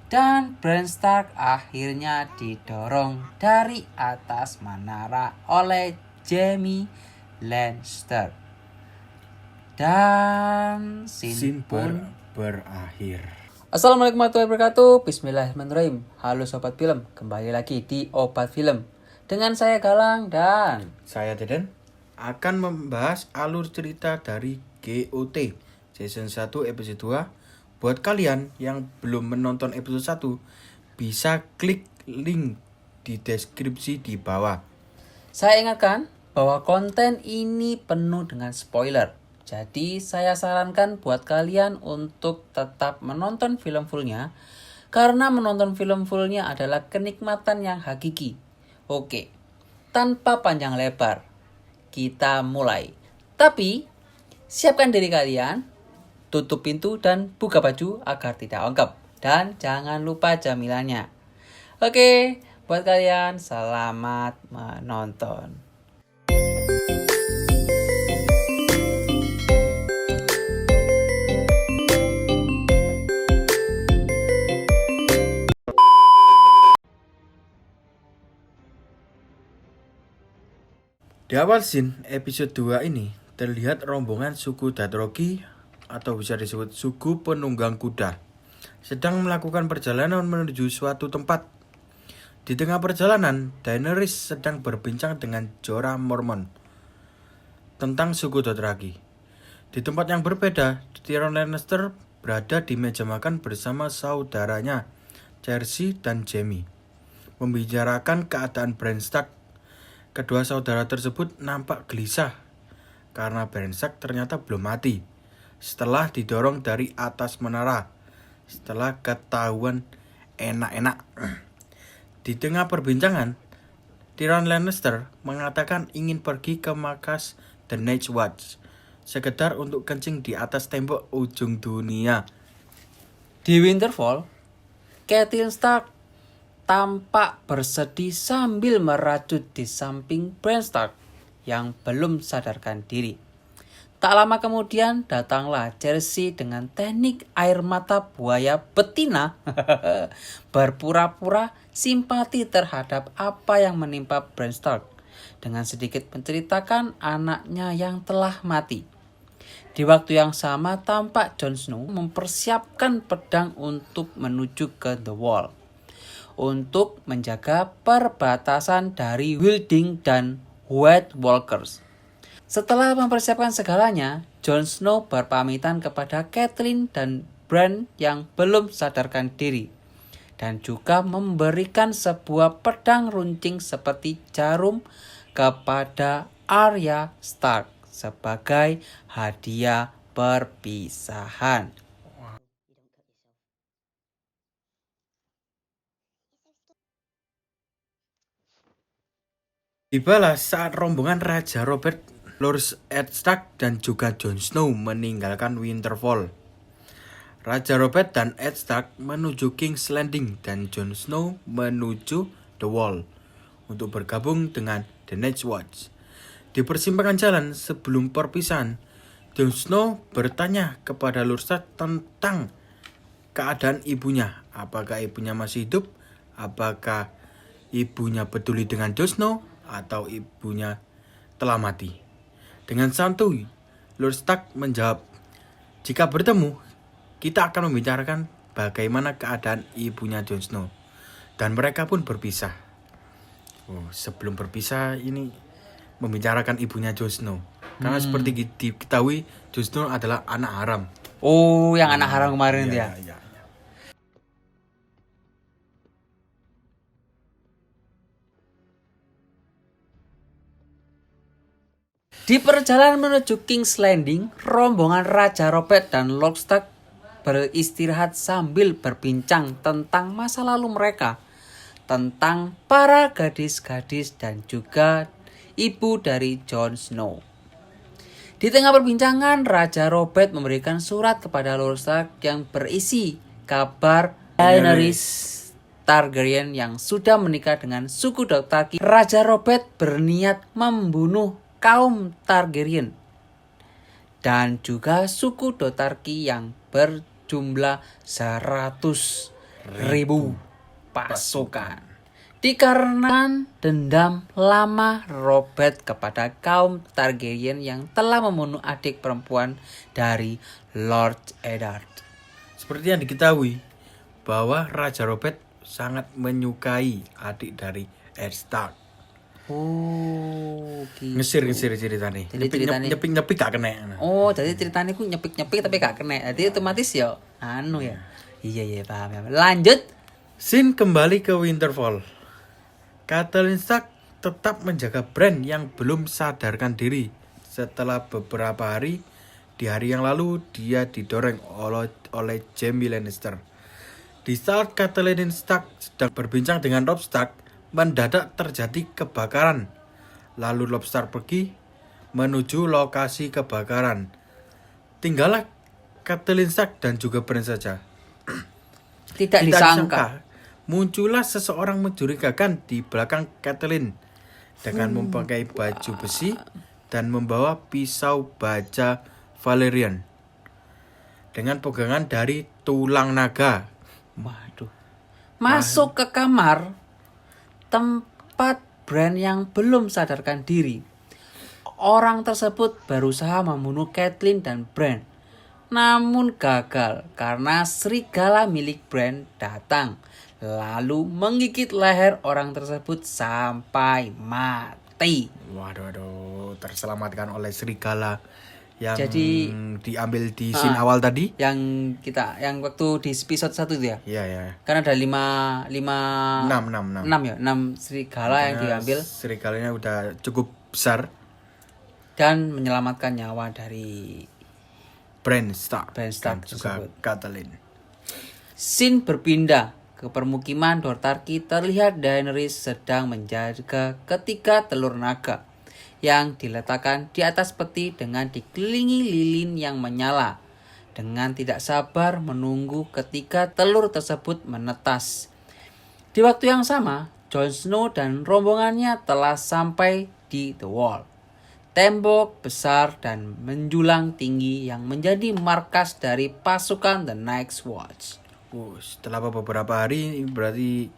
Dan Bran Stark akhirnya didorong dari atas menara oleh Jaime Lannister. Dan scene pun berakhir. Assalamualaikum warahmatullahi wabarakatuh. Bismillahirrahmanirrahim. Halo sobat film, kembali lagi di Obat Film dengan saya Galang dan Saya Deden akan membahas alur cerita dari GOT Season 1 episode 2. Buat kalian yang belum menonton episode 1, bisa klik link di deskripsi di bawah. Saya ingatkan bahwa konten ini penuh dengan spoiler. Jadi saya sarankan buat kalian untuk tetap menonton film fullnya, karena menonton film fullnya adalah kenikmatan yang hakiki. Oke, tanpa panjang lebar, kita mulai. Tapi siapkan diri kalian, tutup pintu dan buka baju agar tidak ongkep. Dan jangan lupa camilannya. Oke, buat kalian selamat menonton. Di awal scene episode 2 ini terlihat rombongan suku Dothraki atau bisa disebut suku penunggang kuda sedang melakukan perjalanan menuju suatu tempat. Di tengah perjalanan, Daenerys sedang berbincang dengan Jorah Mormont tentang suku Dothraki. Di tempat yang berbeda, Tyrion Lannister berada di meja makan bersama saudaranya Cersei dan Jaime, membicarakan keadaan Bran Stark. Kedua saudara tersebut nampak gelisah karena Bran Stark ternyata belum mati setelah didorong dari atas menara setelah ketahuan enak-enak. Di tengah perbincangan, Tyrion Lannister mengatakan ingin pergi ke markas The Night's Watch sekedar untuk kencing di atas tembok ujung dunia. Di Winterfell, Catelyn Stark tampak bersedih sambil merajut di samping Bran Stark yang belum sadarkan diri. Tak lama kemudian datanglah Cersei dengan teknik air mata buaya betina berpura-pura simpati terhadap apa yang menimpa Bran Stark dengan sedikit menceritakan anaknya yang telah mati. Di waktu yang sama tampak Jon Snow mempersiapkan pedang untuk menuju ke The Wall untuk menjaga perbatasan dari Wilding dan White Walkers. Setelah mempersiapkan segalanya, Jon Snow berpamitan kepada Catelyn dan Bran yang belum sadarkan diri, dan juga memberikan sebuah pedang runcing seperti jarum kepada Arya Stark sebagai hadiah perpisahan. Dibalas saat rombongan Raja Robert, Lord Ed Stark dan juga Jon Snow meninggalkan Winterfell. Raja Robert dan Ed Stark menuju King's Landing dan Jon Snow menuju The Wall untuk bergabung dengan The Night's Watch. Di persimpangan jalan sebelum perpisahan, Jon Snow bertanya kepada Lord Stark tentang keadaan ibunya. Apakah ibunya masih hidup? Apakah ibunya peduli dengan Jon Snow? Atau ibunya telah mati? Dengan santuy, Lord Stark menjawab, jika bertemu, kita akan membicarakan bagaimana keadaan ibunya Jon Snow. Dan mereka pun berpisah. Sebelum berpisah ini membicarakan ibunya Jon Snow. Karena seperti diketahui, Jon Snow adalah anak haram. Oh, yang anak haram kemarin itu ya? Iya. Di perjalanan menuju King's Landing, rombongan Raja Robert dan Lord Stark beristirahat sambil berbincang tentang masa lalu mereka, tentang para gadis-gadis dan juga ibu dari Jon Snow. Di tengah perbincangan, Raja Robert memberikan surat kepada Lord Stark yang berisi kabar Daenerys Targaryen yang sudah menikah dengan suku Dothraki. Raja Robert berniat membunuh kaum Targaryen dan juga suku Dothraki yang berjumlah 100 pasukan. Dikarenakan dendam lama Robert kepada kaum Targaryen yang telah membunuh adik perempuan dari Lord Eddard. Seperti yang diketahui bahwa Raja Robert sangat menyukai adik dari Ed Stark. Oh, gitu. Ngesir ceritanya. Jadi ceritanya Nyepik gak kena. Oh, jadi ceritanya ku nyepik tapi gak kena. Jadi otomatis ya ya. Iya paham ya. Lanjut. Scene kembali ke Winterfell. Catelyn Stark tetap menjaga Bran yang belum sadarkan diri. Setelah beberapa hari, di hari yang lalu dia didorong oleh Jaime Lannister. Di saat Catelyn Stark sedang berbincang dengan Robb Stark, mendadak terjadi kebakaran. Lalu Robb Stark pergi menuju lokasi kebakaran. Tinggallah Catelyn Stark dan juga Bran saja. Tidak disangka. Muncullah seseorang mencurigakan di belakang Catelyn dengan memakai baju besi dan membawa pisau baja Valyrian dengan pegangan dari tulang naga. Waduh. Masuk ke kamar tempat Bran yang belum sadarkan diri. Orang tersebut berusaha membunuh Catelyn dan Bran, namun gagal karena serigala milik Bran datang lalu menggigit leher orang tersebut sampai mati. Waduh, terselamatkan oleh serigala yang diambil di scene awal tadi. Yang waktu di episode 1 itu ya. Iya. Kan ada 6 ya, 6 serigala yang diambil. Serigalanya udah cukup besar dan menyelamatkan nyawa dari Bran Stark dan juga Catelyn. Scene berpindah ke permukiman Dothraki. Terlihat Daenerys sedang menjaga ketika telur naga yang diletakkan di atas peti dengan dikelilingi lilin yang menyala. Dengan tidak sabar menunggu ketika telur tersebut menetas. Di waktu yang sama, Jon Snow dan rombongannya telah sampai di The Wall. Tembok besar dan menjulang tinggi yang menjadi markas dari pasukan The Night's Watch. Setelah beberapa hari berarti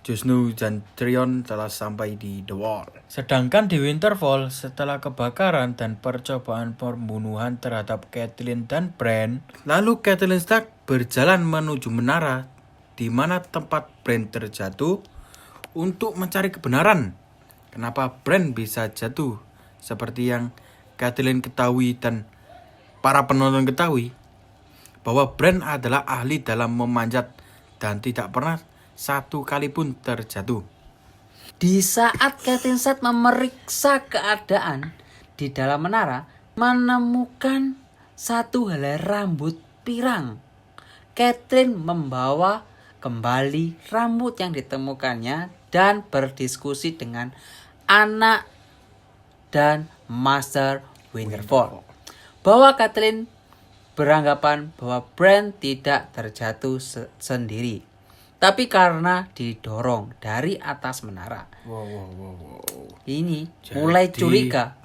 Jon Snow dan Tyrion telah sampai di The Wall. Sedangkan di Winterfell setelah kebakaran dan percobaan pembunuhan terhadap Catelyn dan Bran, lalu Catelyn Stark berjalan menuju menara di mana tempat Bran terjatuh untuk mencari kebenaran. Kenapa Bran bisa jatuh? Seperti yang Catelyn ketahui dan para penonton ketahui, bahwa Bran adalah ahli dalam memanjat dan tidak pernah satu kali pun terjatuh. Di saat Catelyn Stark memeriksa keadaan di dalam menara, menemukan satu helai rambut pirang. Catelyn membawa kembali rambut yang ditemukannya dan berdiskusi dengan anak dan Master Winterfell bahwa Catelyn beranggapan bahwa Bran tidak terjatuh sendiri, tapi karena didorong dari atas menara. Wow. Ini Jadi,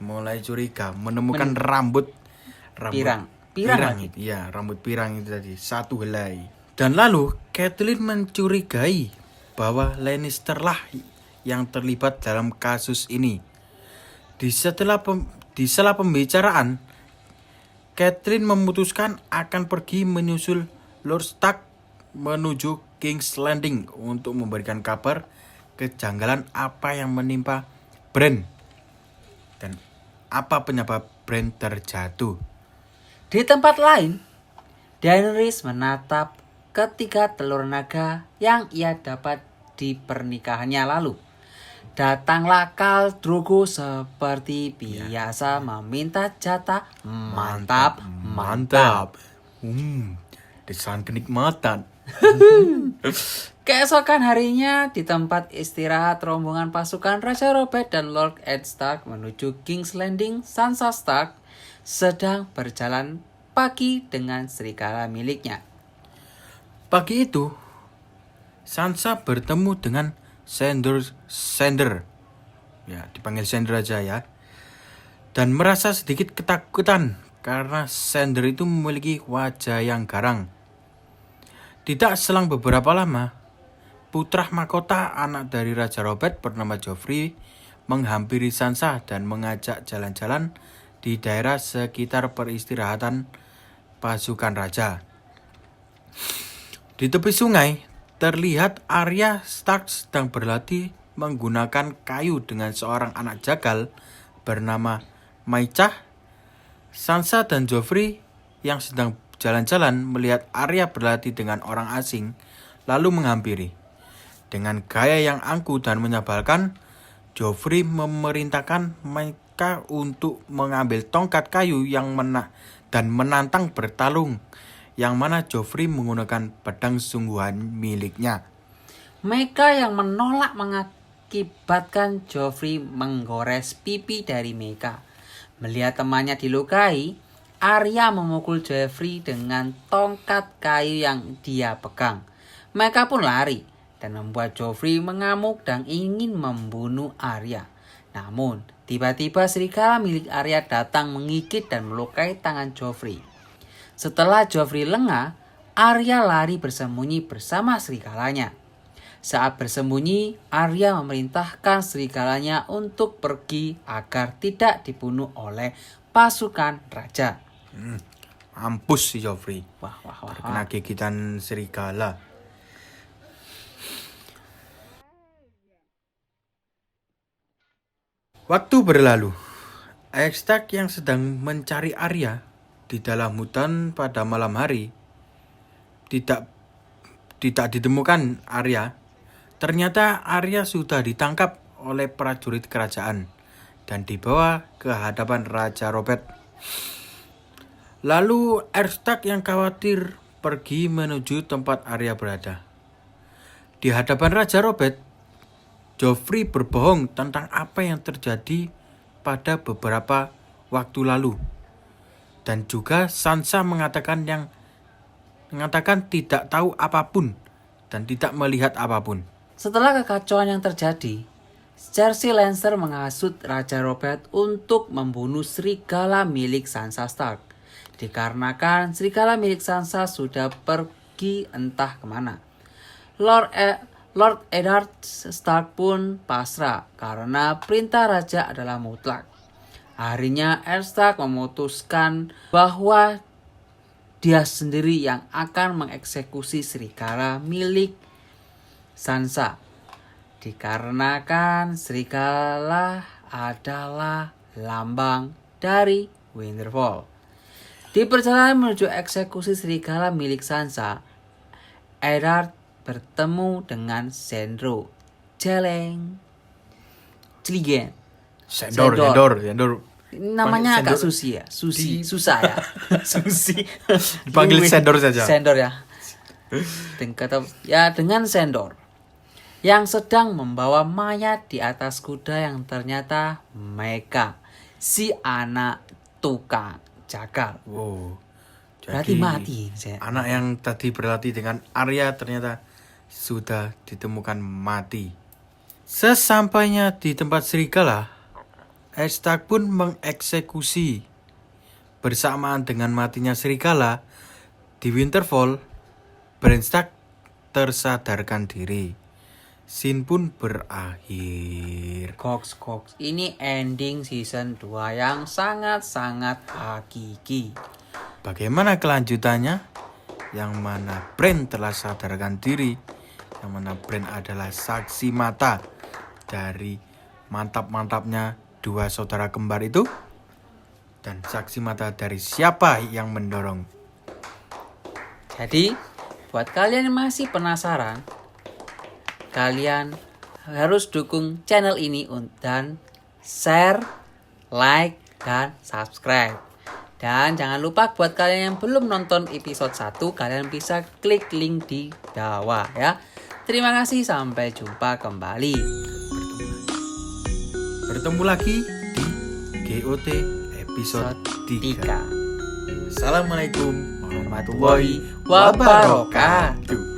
mulai curiga menemukan rambut pirang itu. Ya, rambut pirang itu tadi satu helai. Dan lalu Catelyn mencurigai bahwa Lannister lah yang terlibat dalam kasus ini. Di setelah pembicaraan, Catelyn memutuskan akan pergi menyusul Lord Stark menuju King's Landing untuk memberikan kabar kejanggalan apa yang menimpa Bran dan apa penyebab Bran terjatuh. Di tempat lain, Daenerys menatap ketiga telur naga yang ia dapat di pernikahannya lalu. Datanglah Khal Drogo seperti biasa meminta jatah. Mantap. Desain kenikmatan. Keesokan harinya di tempat istirahat rombongan pasukan Raja Robert dan Lord Ed Stark menuju King's Landing, Sansa Stark sedang berjalan pagi dengan serigala miliknya. Pagi itu, Sansa bertemu dengan Sandor, ya dipanggil Sandor aja ya, dan merasa sedikit ketakutan karena Sandor itu memiliki wajah yang garang. Tidak selang beberapa lama, putra mahkota anak dari Raja Robert bernama Joffrey menghampiri Sansa dan mengajak jalan-jalan di daerah sekitar peristirahatan pasukan raja. Di tepi sungai, terlihat Arya Stark sedang berlatih menggunakan kayu dengan seorang anak jagal bernama Maicah. Sansa dan Joffrey yang sedang jalan-jalan melihat Arya berlatih dengan orang asing, lalu menghampiri. Dengan gaya yang angkuh dan menyebalkan, Joffrey memerintahkan mereka untuk mengambil tongkat kayu yang dan menantang bertarung, yang mana Joffrey menggunakan pedang sungguhan miliknya. Meika yang menolak mengakibatkan Joffrey menggores pipi dari Meika. Melihat temannya dilukai, Arya memukul Joffrey dengan tongkat kayu yang dia pegang. Meika pun lari dan membuat Joffrey mengamuk dan ingin membunuh Arya. Namun, tiba-tiba serigala milik Arya datang menggigit dan melukai tangan Joffrey. Setelah Joffrey lengah, Arya lari bersembunyi bersama serigalanya. Saat bersembunyi, Arya memerintahkan serigalanya untuk pergi agar tidak dibunuh oleh pasukan raja. Mampus si Joffrey. Wah. Terkena gigitan serigala. Waktu berlalu. Arya Stark yang sedang mencari Arya di dalam hutan pada malam hari tidak ditemukan Arya. Ternyata Arya sudah ditangkap oleh prajurit kerajaan dan dibawa ke hadapan Raja Robert. Lalu Arya Stark yang khawatir pergi menuju tempat Arya berada. Di hadapan Raja Robert, Joffrey berbohong tentang apa yang terjadi pada beberapa waktu lalu. Dan juga Sansa mengatakan tidak tahu apapun dan tidak melihat apapun. Setelah kekacauan yang terjadi, Cersei Lannister menghasut Raja Robert untuk membunuh serigala milik Sansa Stark. Dikarenakan serigala milik Sansa sudah pergi entah kemana. Lord Eddard Stark pun pasrah karena perintah raja adalah mutlak. Akhirnya Arya Stark memutuskan bahwa dia sendiri yang akan mengeksekusi serigala milik Sansa. Dikarenakan serigala adalah lambang dari Winterfell. Di perjalanan menuju eksekusi serigala milik Sansa, Eddard bertemu dengan Sandor. Celigen. Sandor. Namanya agak susah ya. Susi. Dipanggil Sandor saja. Sandor ya. Dengan Sandor yang sedang membawa mayat di atas kuda yang ternyata Meika, si anak tukang jagal. Wow. Berarti mati. Anak yang tadi berlatih dengan Arya ternyata sudah ditemukan mati. Sesampainya di tempat serigala, Arya Stark pun mengeksekusi. Bersamaan dengan matinya serigala, di Winterfell, Bran Stark tersadarkan diri. Scene pun berakhir. Cox. Ini ending season 2 yang sangat-sangat hakiki. Bagaimana kelanjutannya? Yang mana Bran telah sadarkan diri. Yang mana Bran adalah saksi mata dari mantap-mantapnya dua saudara kembar itu. Dan saksi mata dari siapa yang mendorong. Jadi, buat kalian yang masih penasaran, kalian harus dukung channel ini dan share, like, dan subscribe. Dan jangan lupa buat kalian yang belum nonton episode 1, kalian bisa klik link di bawah ya. Terima kasih, sampai jumpa kembali. Bertemu lagi di GOT episode 3. Assalamualaikum warahmatullahi wabarakatuh.